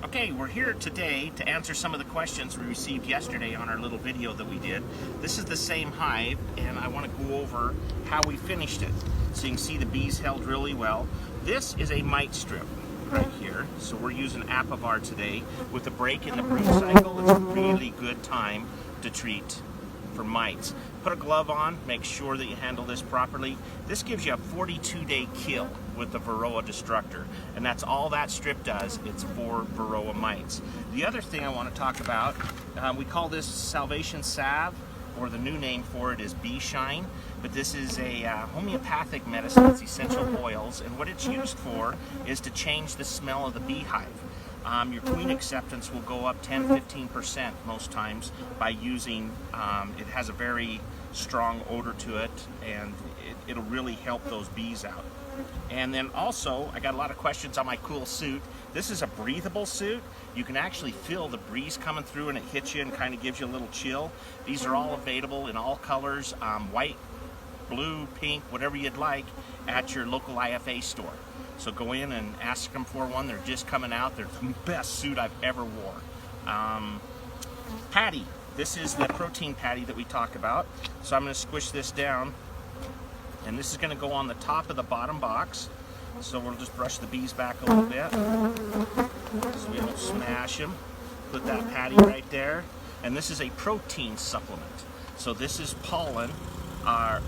Okay, we're here today to answer some of the questions we received yesterday on our little video that we did. This is the same hive, and I want to go over how we finished it. So you can see the bees held really well. This is a mite strip right here. So we're using Apivar today. With a break in the brood cycle, it's a really good time to treat for mites. Put a glove on, make sure that you handle this properly. This gives you a 42-day kill with the Varroa Destructor, and that's all that strip does. It's for Varroa mites. The other thing I want to talk about, we call this Salvation Salve, or the new name for it is Bee Shine, but this is a homeopathic medicine. It's essential oils, and what it's used for is to change the smell of the beehive. Your queen acceptance will go up 10-15% most times by using, it has a very strong odor to it, and it'll really help those bees out. And then also, I got a lot of questions on my cool suit. This is a breathable suit. You can actually feel the breeze coming through and it hits you and kind of gives you a little chill. These are all available in all colors, white, blue, pink, whatever you'd like, at your local IFA store. So go in and ask them for one. They're just coming out. They're the best suit I've ever wore. Patty. This is the protein patty that we talk about. So I'm going to squish this down, and this is going to go on the top of the bottom box. So we'll just brush the bees back a little bit so we don't smash them. Put that patty right there. And this is a protein supplement. So this is pollen,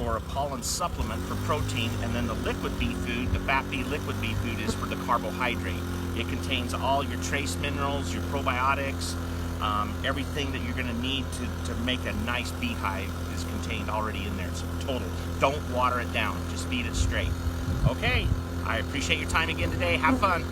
or a pollen supplement for protein, and then the liquid bee food, the fat bee liquid bee food, is for the carbohydrate. It contains all your trace minerals, your probiotics, everything that you're going to need to make a nice beehive is contained already in there. So total. Don't water it down. Just feed it straight. Okay, I appreciate your time again today. Have fun.